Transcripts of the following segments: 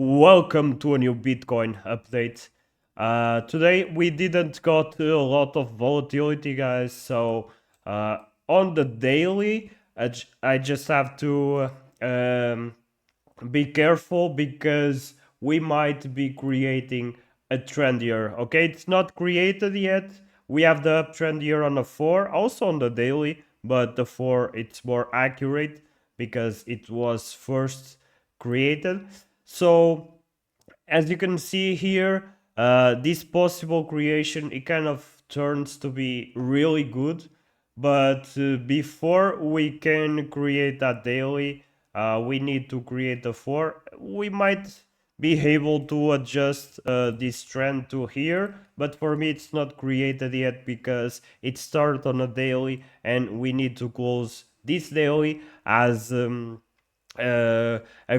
Welcome to a new Bitcoin update. Today we didn't got a lot of volatility, guys. So on the daily, I just have to be careful because we might be creating a trend here. Okay, it's not created yet. We have the uptrend here on the 4, also on the daily, but the 4 it's more accurate because it was first created. So as you can see here, this possible creation, it kind of turns to be really good. But before we can create that daily, we need to create the 4. We might be able to adjust this trend to here, but for me it's not created yet because it started on a daily and we need to close this daily as a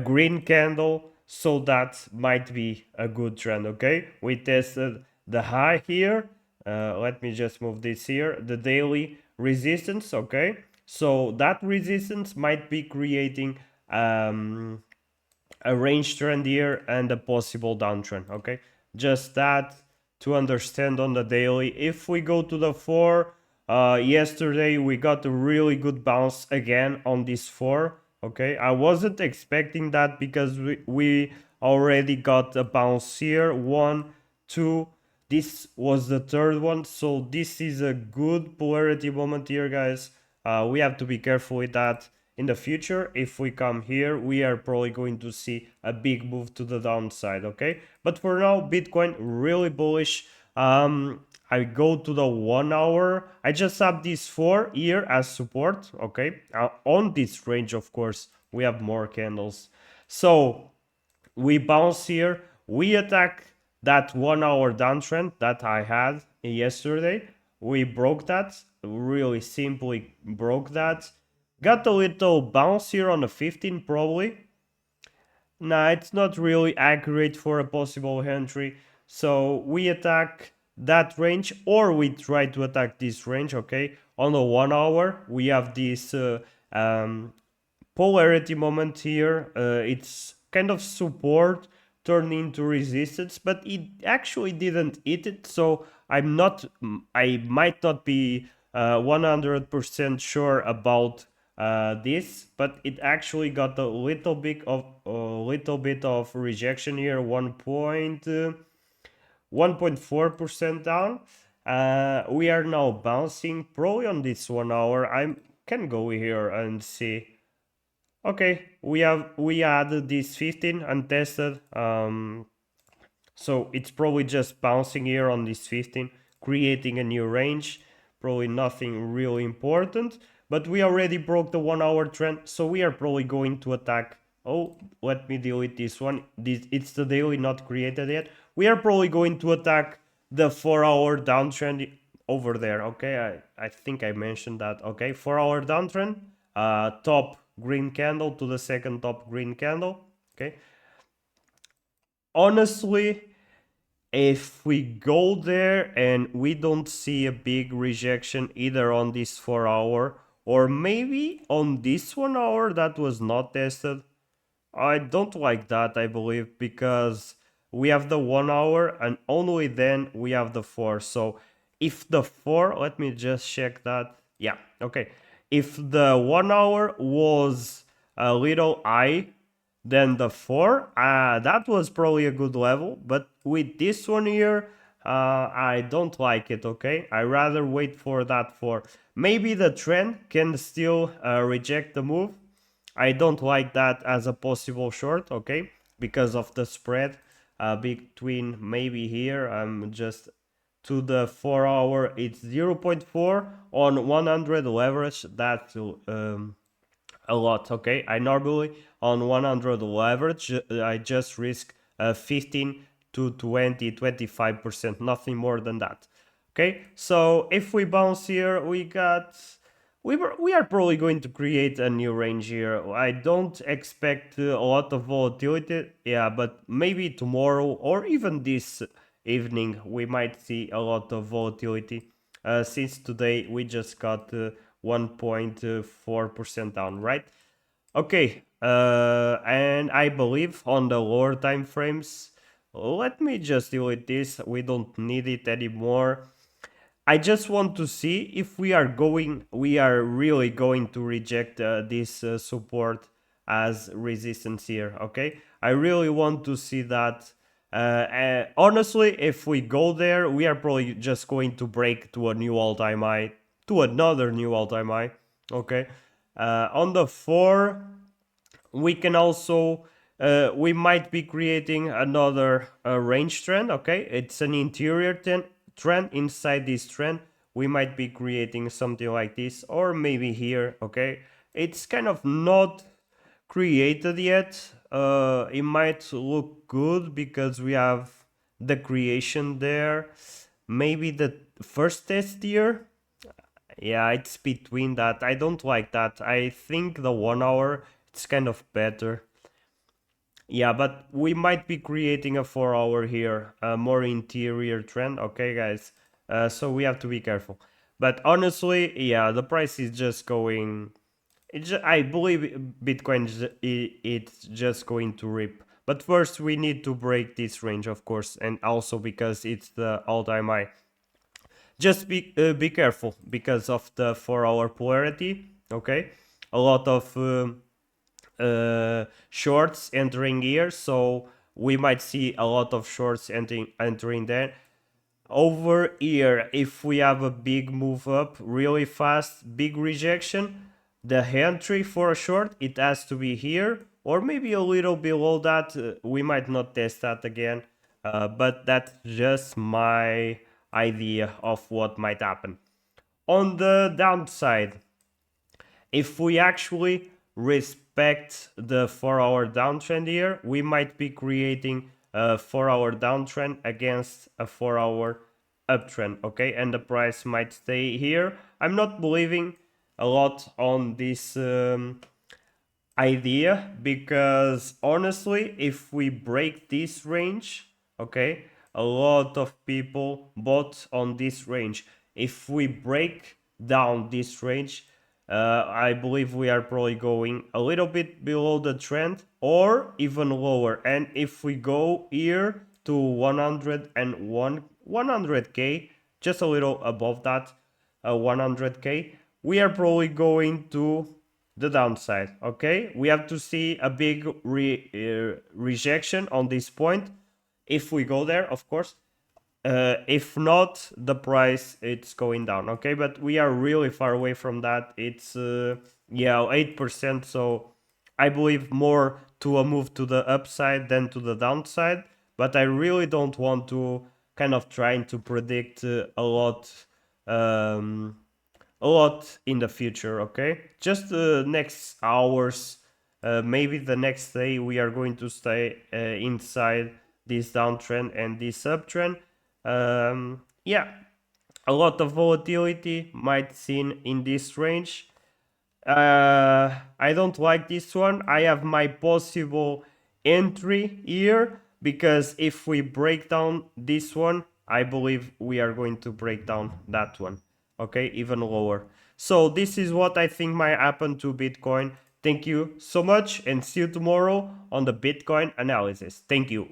green candle, so that might be a good trend. Okay, we tested the high here. Let me just move this here, the daily resistance. Okay, so that resistance might be creating a range trend here and a possible downtrend. Okay, just that to understand on the daily. If we go to the 4, yesterday we got a really good bounce again on this 4. Okay, I wasn't expecting that because we already got a bounce here, 1 2. This was the third one, so this is a good polarity moment here, guys. We have to be careful with that. In the future, if we come here, we are probably going to see a big move to the downside. Okay, but for now, Bitcoin really bullish. I go to the 1 hour. I just have this 4 here as support. Okay, on this range, of course, we have more candles. So we bounce here, we attack that 1 hour downtrend that I had yesterday. We broke that, really simply broke that. Got a little bounce here on the 15 probably. Nah, it's not really accurate for a possible entry. So we attack that range or we try to attack this range. Okay, on the 1 hour we have this polarity moment here. It's kind of support turned into resistance, but it actually didn't hit it. So I might not be 100% sure about this, but it actually got a little bit of rejection here, 1.4% down. We are now bouncing probably on this 1 hour. I can go here and see. Okay, we added this 15 untested. So it's probably just bouncing here on this 15, creating a new range. Probably nothing really important, but we already broke the 1 hour trend, so we are probably going to attack. Oh, let me delete this one. It's the daily not created yet. We are probably going to attack the 4 hour downtrend over there. Okay, I think I mentioned that. Okay, 4 hour downtrend, top green candle to the second top green candle. Okay, honestly, if we go there and we don't see a big rejection either on this 4 hour or maybe on this 1 hour that was not tested, I don't like that, I believe, because we have the 1 hour and only then we have the 4. So if the 4, let me just check that. Yeah, okay. If the 1 hour was a little high than the 4, that was probably a good level. But with this one here, I don't like it, okay? I rather wait for that 4. Maybe the trend can still reject the move. I don't like that as a possible short, okay? Because of the spread between maybe here, I'm just to the 4 hour, it's 0.4 on 100 leverage. That's a lot, okay? I normally on 100 leverage, I just risk 15 to 25%, nothing more than that. Okay, so if we bounce here, we are probably going to create a new range here. I don't expect a lot of volatility, yeah, but maybe tomorrow or even this evening we might see a lot of volatility. Since today we just got 1.4% down, right? Okay, And I believe on the lower time frames, let me just delete this. We don't need it anymore. I just want to see if we are really going to reject this support as resistance here. Okay, I really want to see that. Honestly, if we go there, we are probably just going to break to a new all-time high, to another new all-time high. Okay, on the 4, we can also we might be creating another range trend. Okay, it's an interior trend. Inside this trend we might be creating something like this, or maybe here. Okay, it's kind of not created yet. It might look good because we have the creation there. Maybe the first test here. Yeah, it's between that. I don't like that. I think the 1 hour it's kind of better. Yeah, but we might be creating a 4 hour here, a more interior trend. Okay, guys. So we have to be careful. But honestly, yeah, the price is just going. I believe Bitcoin it's just going to rip. But first, we need to break this range, of course, and also because it's the all-time high. Just be careful because of the 4 hour polarity. Okay, a lot of shorts entering here, so we might see a lot of shorts entering there. Over here, if we have a big move up really fast, big rejection, the entry for a short, it has to be here or maybe a little below that. We might not test that again, but that's just my idea of what might happen. On the downside, if we actually respect the 4 hour downtrend here, we might be creating a 4 hour downtrend against a 4 hour uptrend. Okay, and the price might stay here. I'm not believing a lot on this idea because honestly, if we break this range, okay, a lot of people bought on this range. If we break down this range, I believe we are probably going a little bit below the trend or even lower. And if we go here to 101 100k, just a little above that, 100k, we are probably going to the downside. Okay, we have to see a big rejection on this point if we go there, of course. If not, the price it's going down. Okay, but we are really far away from that. It's yeah, 8%. So I believe more to a move to the upside than to the downside. But I really don't want to kind of trying to predict um, a lot in the future. Okay, just the next hours, maybe the next day we are going to stay inside this downtrend and this uptrend. Yeah, a lot of volatility might seen in this range. I don't like this one. I have my possible entry here because if we break down this one, I believe we are going to break down that one. Okay, even lower. So this is what I think might happen to Bitcoin. Thank you so much and see you tomorrow on the Bitcoin analysis. Thank you.